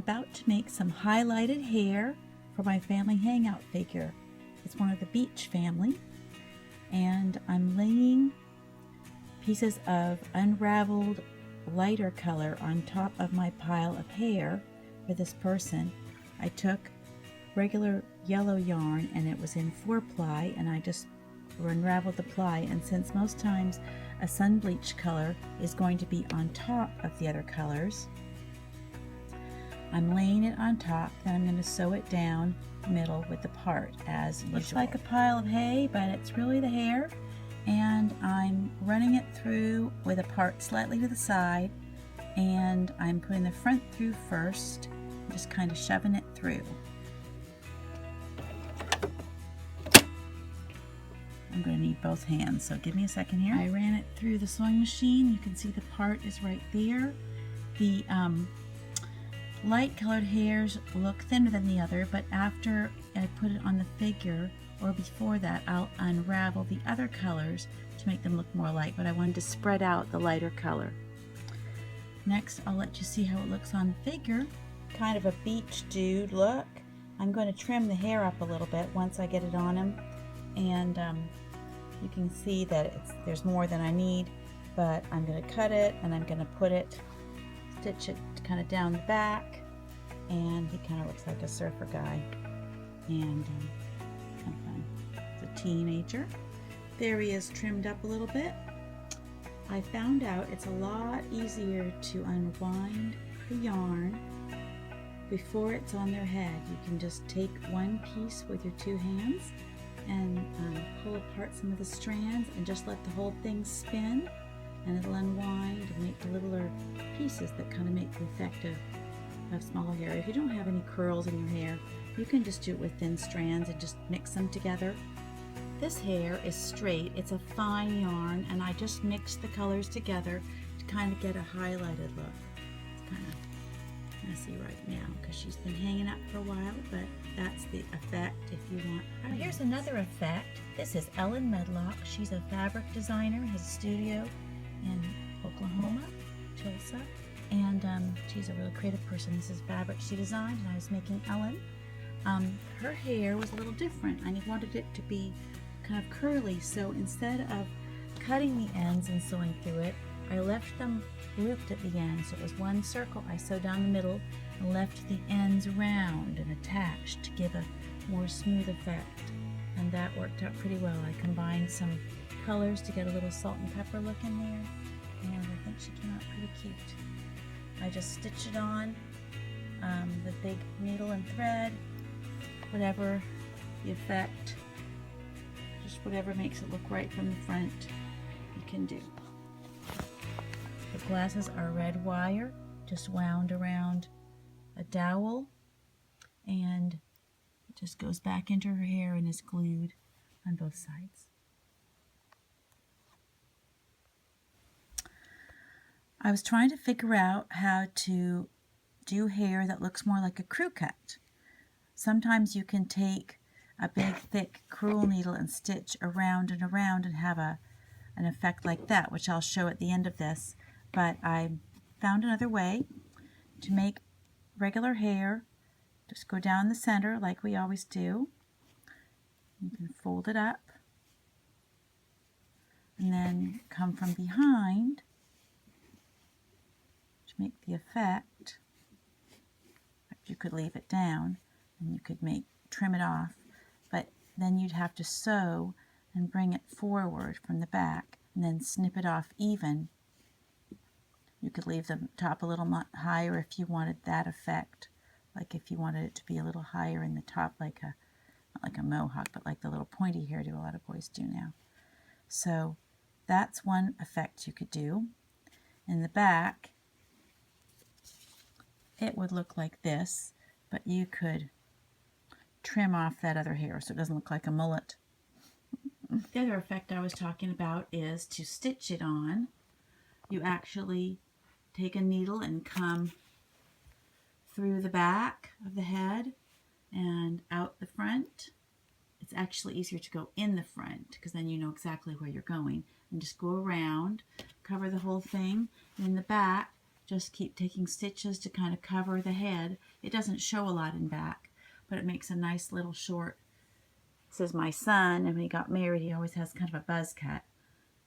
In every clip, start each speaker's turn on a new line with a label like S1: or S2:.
S1: about to make some highlighted hair for my family hangout figure. It's one of the beach family, and I'm laying pieces of unraveled lighter color on top of my pile of hair for this person. I took regular yellow yarn and it was in 4-ply, and I just unraveled the ply, and since most times a sun bleach color is going to be on top of the other colors, I'm laying it on top, then I'm going to sew it down the middle with the part as usual. Looks like a pile of hay, but it's really the hair, and I'm running it through with a part slightly to the side, and I'm putting the front through first, just kind of shoving it through. I'm going to need both hands, so give me a second here. I ran it through the sewing machine. You can see the part is right there. The light colored hairs look thinner than the other, but after I put it on the figure, or before that, I'll unravel the other colors to make them look more light, but I wanted to spread out the lighter color. Next, I'll let you see how it looks on the figure. Kind of a beach dude look. I'm going to trim the hair up a little bit once I get it on him, and you can see that there's more than I need, but I'm going to cut it and I'm going to put it, stitch it kind of down the back, and he kind of looks like a surfer guy, and kind of fun. It's a teenager. There he is, trimmed up a little bit. I found out it's a lot easier to unwind the yarn before it's on their head. You can just take one piece with your two hands and pull apart some of the strands and just let the whole thing spin, and it'll unwind and make the littler pieces that kind of make the effect of smaller hair. If you don't have any curls in your hair, you can just do it with thin strands and just mix them together. This hair is straight. It's a fine yarn, and I just mixed the colors together to kind of get a highlighted look. It's kind of messy right now because she's been hanging up for a while, but that's the effect if you want. Oh, here's another effect. This is Ellen Medlock. She's a fabric designer, has a studio in Oklahoma, Tulsa, and she's a really creative person. This is fabric she designed, and I was making Ellen. Her hair was a little different. I wanted it to be kind of curly, so instead of cutting the ends and sewing through it, I left them looped at the end, so it was one circle. I sewed down the middle and left the ends round and attached to give a more smooth effect, and that worked out pretty well. I combined some colors to get a little salt and pepper look in there, and I think she came out pretty cute. I just stitched it on the big needle and thread, whatever the effect, just whatever makes it look right from the front, you can do. The glasses are red wire, just wound around a dowel, and it just goes back into her hair and is glued on both sides. I was trying to figure out how to do hair that looks more like a crew cut. Sometimes you can take a big thick crewel needle and stitch around and around and have an effect like that, which I'll show at the end of this. But I found another way to make regular hair. Just go down the center like we always do. You can fold it up and then come from behind to make the effect. You could leave it down and you could trim it off, but then you'd have to sew and bring it forward from the back and then snip it off even. You could leave the top a little higher if you wanted that effect, like if you wanted it to be a little higher in the top, not like a mohawk, but like the little pointy hairdo a lot of boys do now. So that's one effect you could do. In the back, it would look like this, but you could trim off that other hair so it doesn't look like a mullet. The other effect I was talking about is to stitch it on. You actually take a needle and come through the back of the head and out the front. It's actually easier to go in the front because then you know exactly where you're going, and just go around, cover the whole thing, and in the back just keep taking stitches to kind of cover the head. It doesn't show a lot in back, but it makes a nice little short. This is my son, and when he got married, he always has kind of a buzz cut,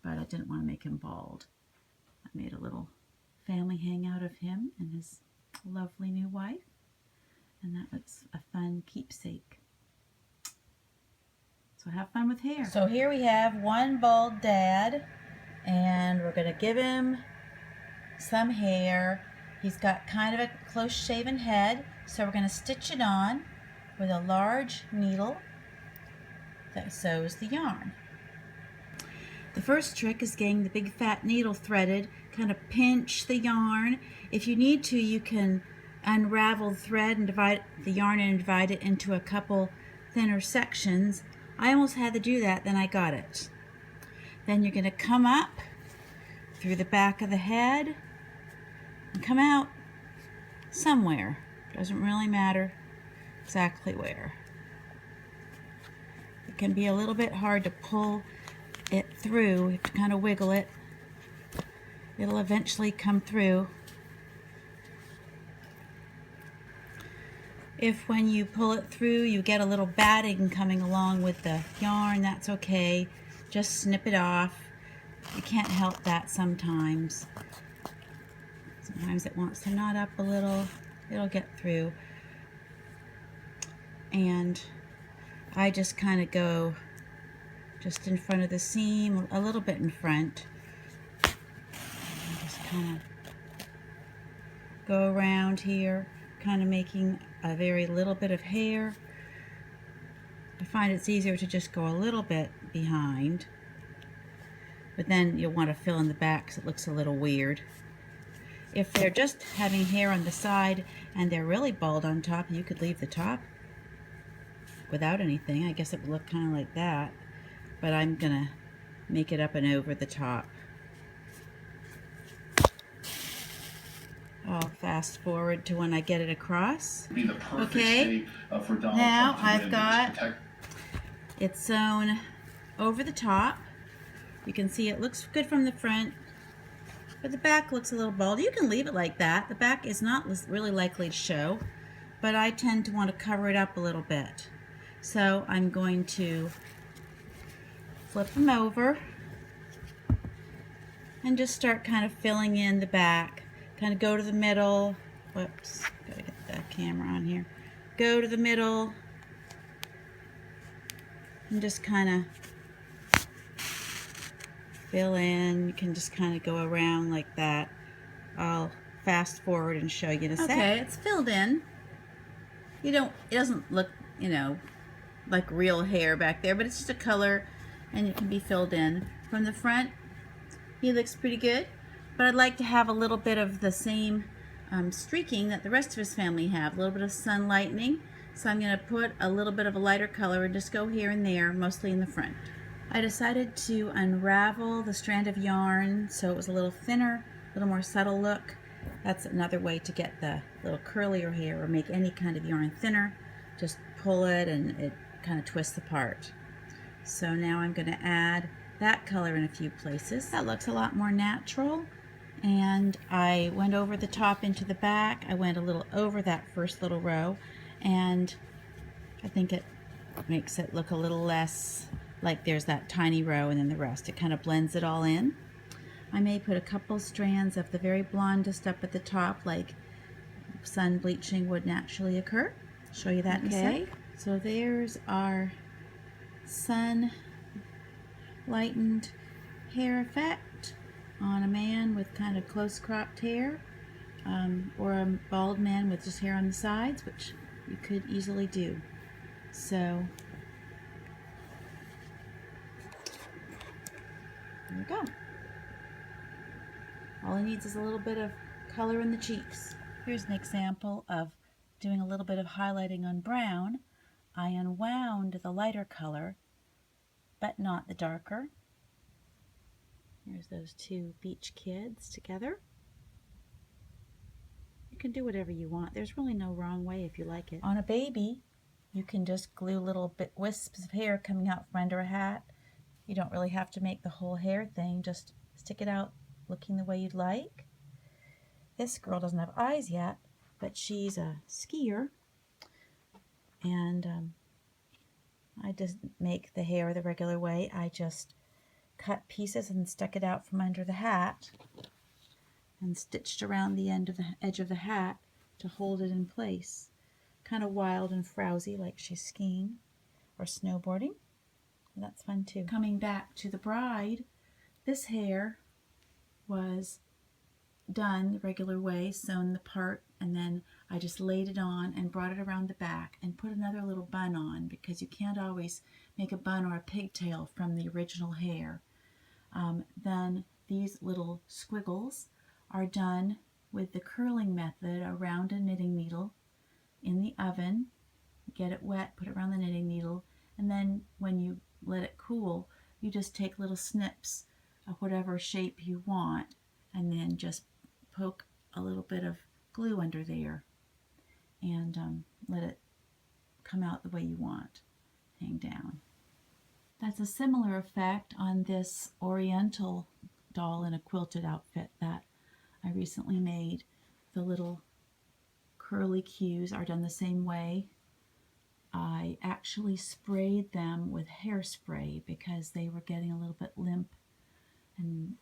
S1: but I didn't want to make him bald. I made a little family hangout of him and his lovely new wife, and that was a fun keepsake. So have fun with hair. So here we have one bald dad, and we're going to give him some hair. He's got kind of a close shaven head, so we're going to stitch it on with a large needle that sews the yarn. The first trick is getting the big fat needle threaded, kind of pinch the yarn. If you need to, you can unravel the thread and divide the yarn and divide it into a couple thinner sections. I almost had to do that, then I got it. Then you're going to come up through the back of the head and come out somewhere. Doesn't really matter exactly where. It can be a little bit hard to pull it through. You have to kind of wiggle it. It'll eventually come through. If when you pull it through you get a little batting coming along with the yarn, that's okay. Just snip it off. You can't help that sometimes. Sometimes it wants to knot up a little. It'll get through. And I just kind of go just in front of the seam, a little bit in front. And just kind of go around here, kind of making a very little bit of hair. I find it's easier to just go a little bit behind, but then you'll want to fill in the back so it looks a little weird. If they're just having hair on the side and they're really bald on top, you could leave the top without anything. I guess it would look kind of like that, but I'm gonna make it up and over the top. I'll fast forward to when I get it across. Okay, now I've got it sewn over the top. You can see it looks good from the front, but the back looks a little bald. You can leave it like that. The back is not really likely to show, but I tend to want to cover it up a little bit. So I'm going to flip them over and just start kind of filling in the back. Kind of go to the middle. Whoops, gotta get the camera on here. Go to the middle and just kind of fill in. You can just kind of go around like that. I'll fast forward and show you in a sec. Okay, it's filled in. It doesn't look, like real hair back there, but it's just a color and it can be filled in. From the front, he looks pretty good. But I'd like to have a little bit of the same streaking that the rest of his family have, a little bit of sun lightening. So I'm going to put a little bit of a lighter color and just go here and there, mostly in the front. I decided to unravel the strand of yarn so it was a little thinner, a little more subtle look. That's another way to get the little curlier hair or make any kind of yarn thinner. Just pull it and it kind of twists apart. So now I'm going to add that color in a few places. That looks a lot more natural. And I went over the top into the back. I went a little over that first little row, and I think it makes it look a little less like there's that tiny row and then the rest. It kind of blends it all in. I may put a couple strands of the very blondest up at the top, like sun bleaching would naturally occur. I'll show you that in a sec. So there's our sun lightened hair effect on a man with kind of close cropped hair, or a bald man with just hair on the sides, which you could easily do. So there we go. All he needs is a little bit of color in the cheeks. Here's an example of doing a little bit of highlighting on brown. I unwound the lighter color, but not the darker. Here's those two beach kids together. You can do whatever you want. There's really no wrong way if you like it. On a baby, you can just glue little wisps of hair coming out from under a hat. You don't really have to make the whole hair thing. Just stick it out looking the way you'd like. This girl doesn't have eyes yet, but she's a skier, and I just make the hair the regular way. I just cut pieces and stuck it out from under the hat and stitched around the edge of the hat to hold it in place. Kind of wild and frowsy, like she's skiing or snowboarding. That's fun too. Coming back to the bride, this hair was done the regular way, sewn the part, and then I just laid it on and brought it around the back and put another little bun on, because you can't always make a bun or a pigtail from the original hair. Then these little squiggles are done with the curling method around a knitting needle in the oven. Get it wet, put it around the knitting needle, and then when you let it cool, you just take little snips of whatever shape you want, and then just poke a little bit of glue under there and let it come out the way you want, hang down. That's a similar effect on this Oriental doll in a quilted outfit that I recently made. The little curly cues are done the same way. I actually sprayed them with hairspray because they were getting a little bit limp and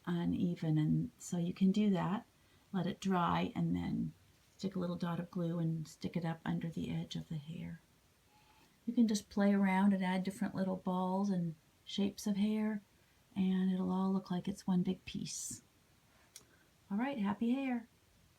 S1: uneven, and so you can do that. Let it dry and then stick a little dot of glue and stick it up under the edge of the hair. You can just play around and add different little balls and shapes of hair, and it'll all look like it's one big piece. All right, happy hair!